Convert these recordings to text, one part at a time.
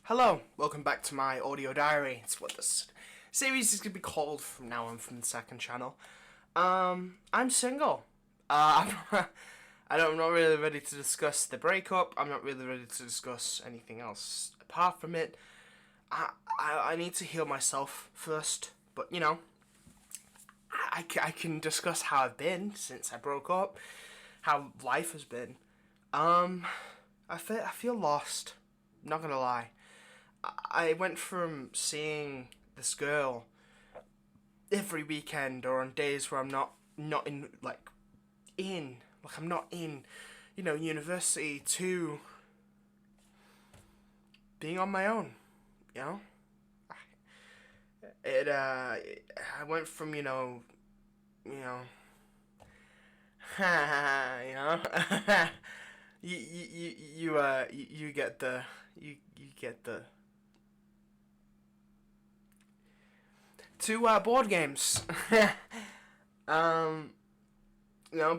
Hello, welcome back to my audio diary. It's what this series is going to be called from now on from the second channel. I'm single. I'm not really ready to discuss the breakup. I'm not really ready to discuss anything else apart from it. I need to heal myself first, but I can discuss how I've been since I broke up, how life has been. I feel lost. Not gonna lie. I went from seeing this girl every weekend or on days where I'm not in I'm not in university to being on my own. You know, I went from you know you know you get the you get the to board games. um,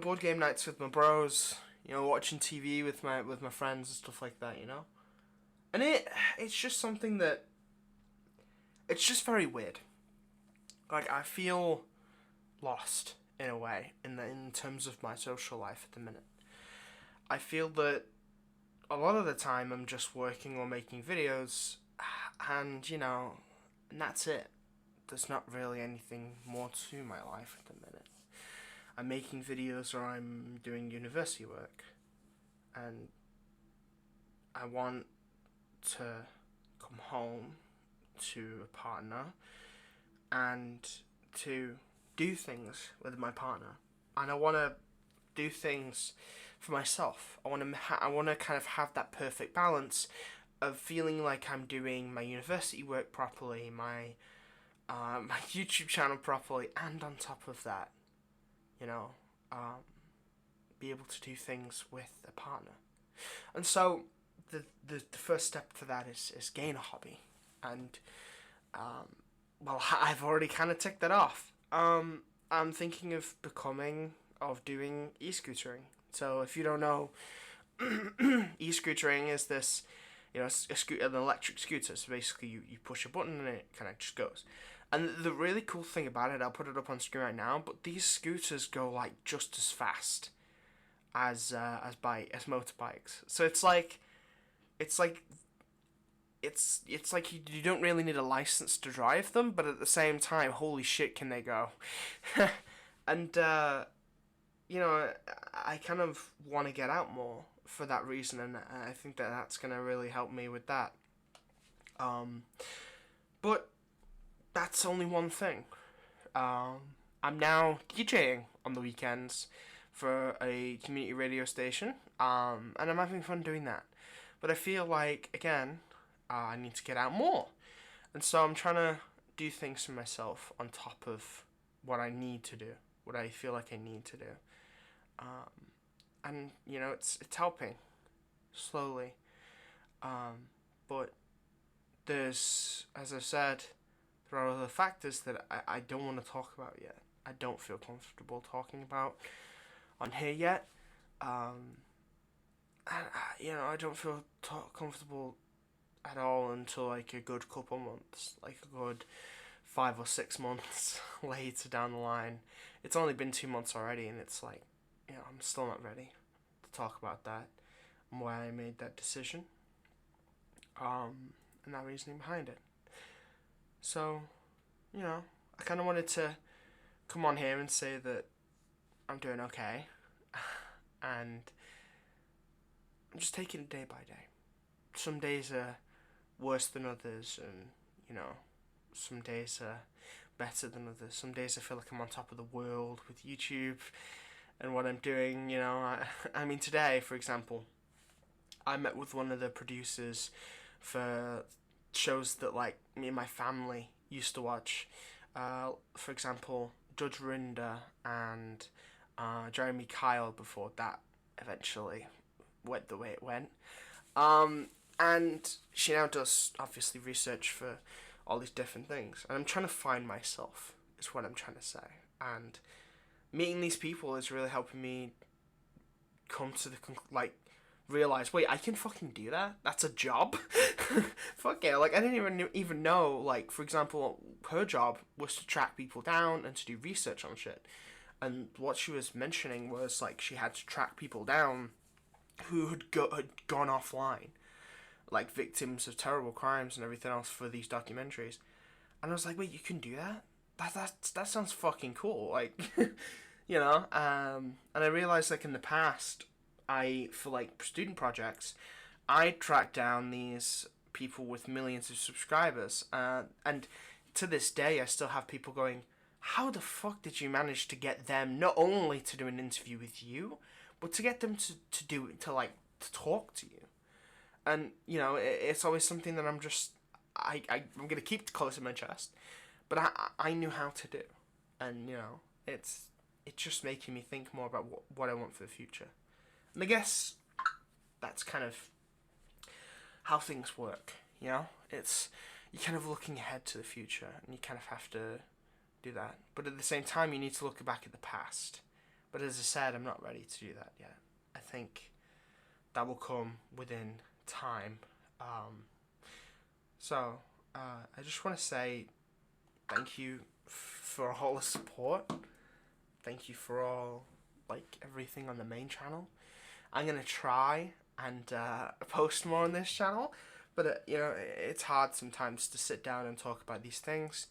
board game nights with my bros. Watching TV with my friends and stuff like that. And it's just something that it's just very weird. Like I feel lost in a way in terms of my social life at the minute. I feel that a lot of the time I'm just working or making videos, and that's it. There's not really anything more to my life at the minute. I'm making videos or I'm doing university work, and I want to come home to a partner and to do things with my partner, and I want to do things for myself. I want to kind of have that perfect balance of feeling like I'm doing my university work properly, my YouTube channel properly, and on top of that, be able to do things with a partner. And so the first step to that is gain a hobby, and I've already kind of ticked that off. I'm thinking of doing e-scootering. So if you don't know, e-scootering is this, an electric scooter. So basically, you push a button and it kind of just goes. And the really cool thing about it, I'll put it up on screen right now, but these scooters go like just as fast as motorbikes. So it's like you don't really need a license to drive them, but at the same time, holy shit, can they go? And I kind of want to get out more for that reason, and I think that that's gonna really help me with that. But that's only one thing. I'm now DJing on the weekends for a community radio station, and I'm having fun doing that. But I feel like, again, I need to get out more. And so I'm trying to do things for myself on top of what I need to do, what I feel like I need to do. And, it's helping, slowly. But there's, as I said, there are other factors that I don't want to talk about yet. I don't feel comfortable talking about on here yet. And, I don't feel comfortable at all until like a good couple months, like a good 5 or 6 months later down the line. It's only been 2 months already, and it's like, I'm still not ready to talk about that and why I made that decision, and that reasoning behind it. So, I kind of wanted to come on here and say that I'm doing okay, and I'm just taking it day by day. Some days are worse than others, and some days are better than others. Some days I feel like I'm on top of the world with YouTube and what I'm doing. I mean, today, for example, I met with one of the producers for shows that like me and my family used to watch. For example, Judge Rinder and Jeremy Kyle before that eventually went the way it went. And she now does obviously research for all these different things, and I'm trying to find myself is what I'm trying to say. And meeting these people is really helping me come to realize, wait, I can fucking do that? That's a job? Fuck yeah, like, I didn't even know, like, for example, her job was to track people down and to do research on shit. And what she was mentioning was, like, she had to track people down who had gone offline, like, victims of terrible crimes and everything else for these documentaries. And I was like, wait, you can do that? That sounds fucking cool, like, you know? And I realized, like, in the past, for like student projects, I tracked down these people with millions of subscribers, and to this day, I still have people going, "How the fuck did you manage to get them not only to do an interview with you, but to get them to talk to you?" And you know, it's always something that I'm gonna keep close to my chest, but I knew how to do, and you know, it's just making me think more about what I want for the future. And I guess that's kind of how things work, you know? You're kind of looking ahead to the future, and you kind of have to do that. But at the same time, you need to look back at the past. But as I said, I'm not ready to do that yet. I think that will come within time. So, I just want to say thank you for all the support. Thank you for all, like, everything on the main channel. I'm going to try and post more on this channel, but you know, it's hard sometimes to sit down and talk about these things.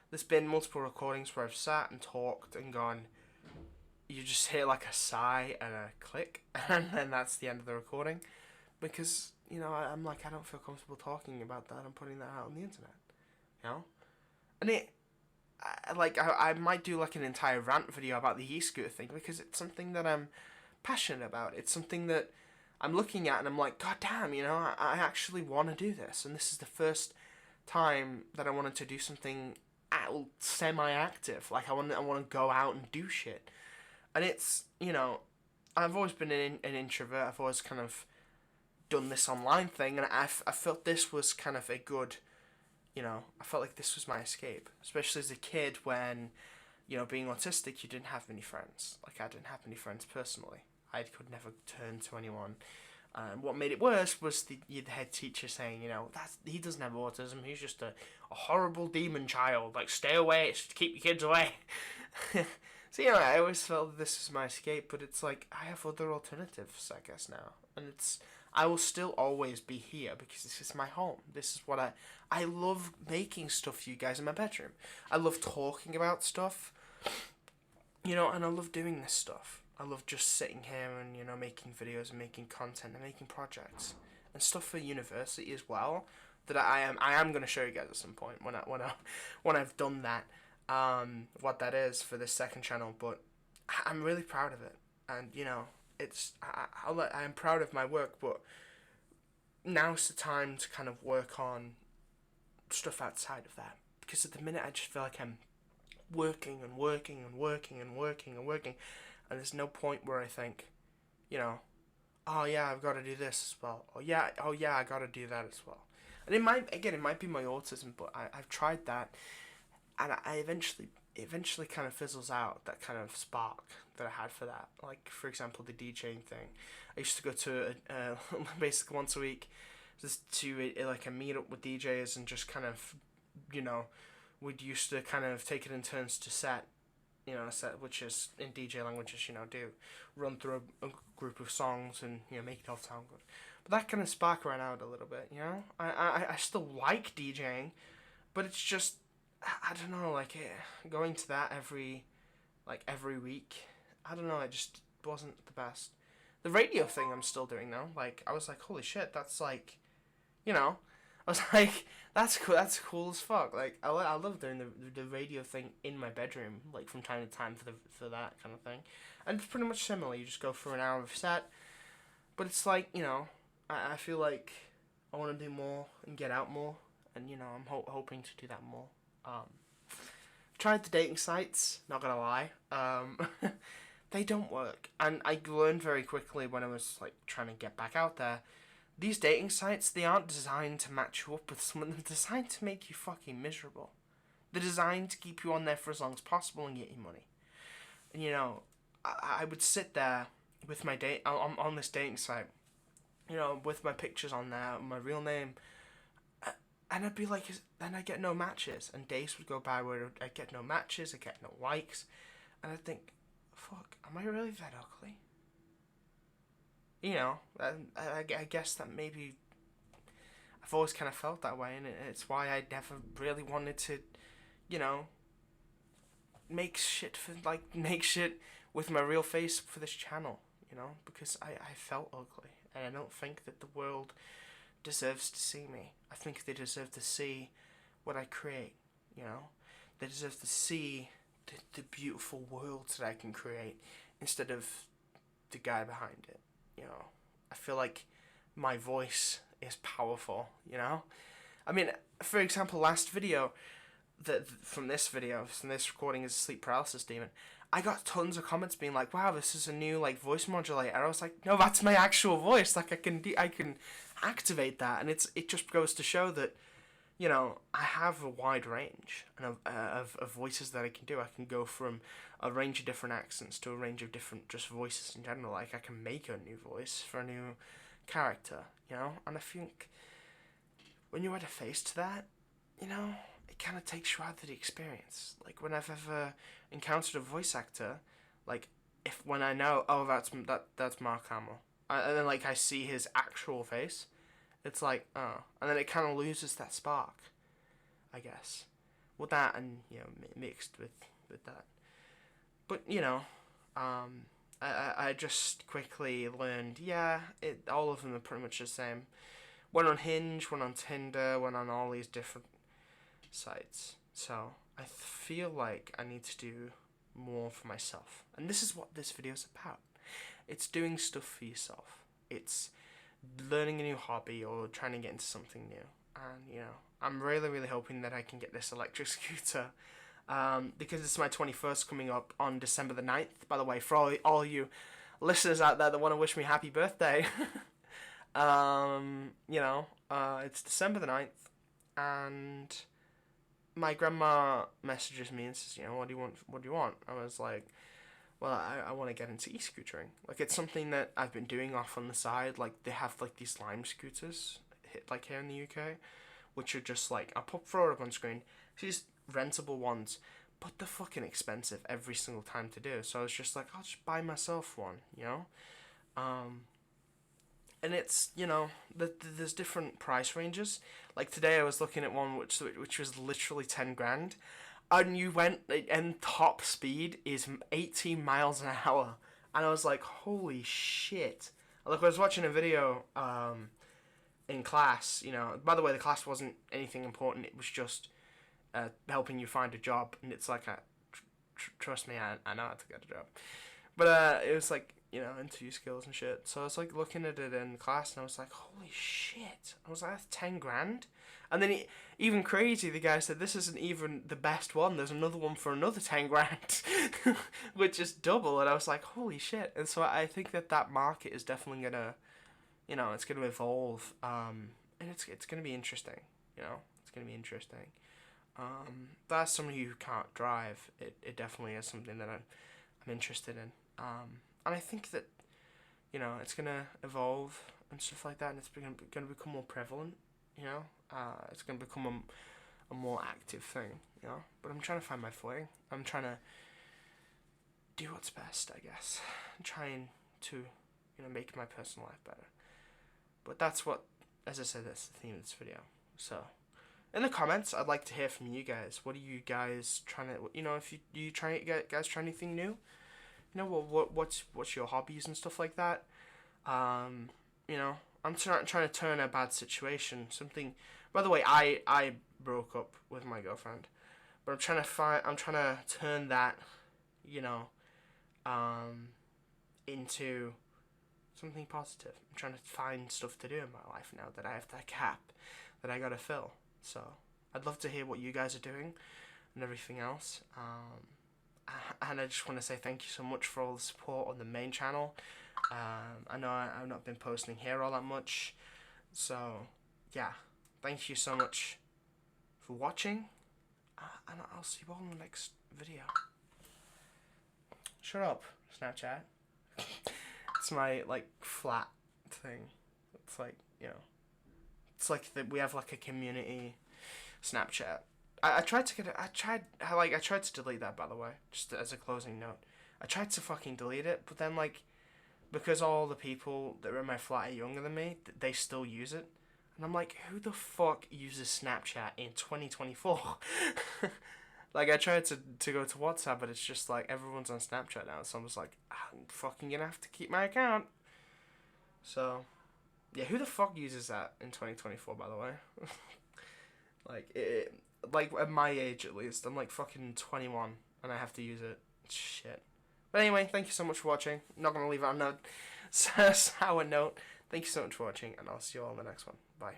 There's been multiple recordings where I've sat and talked and gone, you just hear like a sigh and a click, and then that's the end of the recording, because you know, I'm like, I don't feel comfortable talking about that and putting that out on the internet, you know. And I might do like an entire rant video about the e-scooter thing, because it's something that I'm passionate about. It's something that I'm looking at and I'm like, god damn, you know, I actually want to do this, and this is the first time that I wanted to do something semi-active. Like I want to go out and do shit, and it's, you know, I've always been an introvert. I've always kind of done this online thing, and I felt this was kind of a good, you know, I felt like this was my escape, especially as a kid when, you know, being autistic, you didn't have many friends. Like, I didn't have many friends personally. I could never turn to anyone. What made it worse was the head teacher saying, you know, he doesn't have autism, he's just a horrible demon child. Like, stay away, keep your kids away. So, you know, I always felt this is my escape, but it's like, I have other alternatives, I guess, now. And I will still always be here because this is my home. This is what I love making stuff for you guys in my bedroom. I love talking about stuff, you know, and I love doing this stuff. I love just sitting here and, you know, making videos and making content and making projects and stuff for university as well. That I am going to show you guys at some point when I've done that, what that is for this second channel. But I'm really proud of it, and you know, I'm proud of my work. But now's the time to kind of work on stuff outside of that, because at the minute I just feel like I'm working and working and working and working and working. And there's no point where I think, you know, oh yeah, I've got to do this as well. Oh yeah, I got to do that as well. And it might be my autism, but I've tried that, and I eventually kind of fizzles out, that kind of spark that I had for that. Like, for example, the DJing thing. I used to go to basically once a week, just to like a meetup with DJs, and just kind of, you know, we'd used to kind of take it in turns to set. You know, set, which is in DJ languages, you know, run through a group of songs and, you know, make it all sound good. But that kind of spark ran out a little bit, you know. I still like DJing, but it's just, I don't know, like going to that every week, I don't know, it just wasn't the best. The radio thing I'm still doing though. Like, I was like, holy shit, that's like, you know, I was like, that's cool as fuck. Like, I love doing the radio thing in my bedroom, like, from time to time for that kind of thing. And it's pretty much similar. You just go for an hour of set, but it's like, you know, I feel like I want to do more and get out more, and, you know, I'm hoping to do that more. Tried the dating sites, not gonna lie. They don't work, and I learned very quickly when I was, like, trying to get back out there. These dating sites, they aren't designed to match you up with someone. They're designed to make you fucking miserable. They're designed to keep you on there for as long as possible and get you money. And, you know, I would sit there with my date on this dating site, you know, with my pictures on there, my real name, and I'd be like, then I get no matches, and days would go by where I get no matches, I get no likes, and I'd think, fuck, am I really that ugly? You know, I guess that maybe I've always kind of felt that way, and it's why I never really wanted to, you know, make shit with my real face for this channel, you know, because I felt ugly, and I don't think that the world deserves to see me. I think they deserve to see what I create, you know. They deserve to see the beautiful worlds that I can create instead of the guy behind it, you know. I feel like my voice is powerful, you know. I mean, for example, last video, from this recording is Sleep Paralysis Demon, I got tons of comments being like, wow, this is a new like voice modulator. And I was like, no, that's my actual voice. Like I can activate that, and it just goes to show that, you know, I have a wide range of voices that I can do. I can go from a range of different accents to a range of different just voices in general. Like I can make a new voice for a new character, you know. And I think when you add a face to that, you know, it kind of takes you out of the experience. Like when I've ever encountered a voice actor, like when I know, oh, that's Mark Hamill, and then like I see his actual face, it's like, oh, and then it kind of loses that spark, I guess. Well, that and, you know, mixed with that, but you know, I just quickly learned, yeah, all of them are pretty much the same. Went on Hinge, went on Tinder, went on all these different sites. So I feel like I need to do more for myself, and this is what this video is about. It's doing stuff for yourself. It's learning a new hobby or trying to get into something new. And you know, I'm really hoping that I can get this electric scooter, because it's my 21st coming up on December the 9th. By the way, for all you listeners out there that want to wish me happy birthday, you know, it's December the 9th, and my grandma messages me and says, you know, what do you want? What do you want? I was like, well, I want to get into e-scootering. Like, it's something that I've been doing off on the side. Like, they have, like, these Lime scooters, like, here in the UK, which are just, like, I'll throw it up on screen. These rentable ones, but they're fucking expensive every single time to do. So I was just like, I'll just buy myself one, you know? And it's, you know, there's different price ranges. Like today I was looking at one which was literally 10 grand, and top speed is 18 miles an hour, and I was like, holy shit. Like I was watching a video in class, you know. By the way, the class wasn't anything important. It was just helping you find a job, and it's like trust me, I know how to get a job. But it was like, you know, interview skills and shit. So I was like looking at it in class, and I was like, holy shit. I was like, that's 10 grand. And then even crazy, the guy said, this isn't even the best one. There's another one for another 10 grand, which is double. And I was like, holy shit. And so I think that market is definitely going to, you know, it's going to evolve. And it's going to be interesting, you know, it's going to be interesting. That's somebody who can't drive. It definitely is something that I'm interested in. And I think that, you know, it's going to evolve and stuff like that, and it's going to become more prevalent, you know. It's going to become a more active thing, you know. But I'm trying to find my footing. I'm trying to do what's best, I guess. I'm trying to, you know, make my personal life better. But that's what, as I said, that's the theme of this video. So, in the comments, I'd like to hear from you guys. What are you guys trying to, you know, if you guys try anything new? You know, what's your hobbies and stuff like that. You know, I'm trying to turn a bad situation something. By the way, I broke up with my girlfriend, but I'm trying to turn that, you know, into something positive. I'm trying to find stuff to do in my life now that I have that gap that I gotta fill. So I'd love to hear what you guys are doing and everything else. And I just want to say thank you so much for all the support on the main channel. I know I've not been posting here all that much, so yeah, thank you so much for watching, and I'll see you all in the next video. Shut up, Snapchat. It's my like flat thing. It's like, it's like that we have like a community Snapchat. I tried to get it. I tried to delete that, by the way, just as a closing note. I tried to fucking delete it, but then like because all the people that are in my flat are younger than me, they still use it. And I'm like, who the fuck uses Snapchat in 2024? Like, I tried to go to WhatsApp, but it's just like everyone's on Snapchat now. So I'm just like, I'm fucking gonna have to keep my account. So, yeah, who the fuck uses that in 2024, by the way? Like at my age at least, I'm like fucking 21 and I have to use it. Shit. But anyway, thank you so much for watching. I'm not gonna leave it on a sour note. Thank you so much for watching, and I'll see you all in the next one. Bye.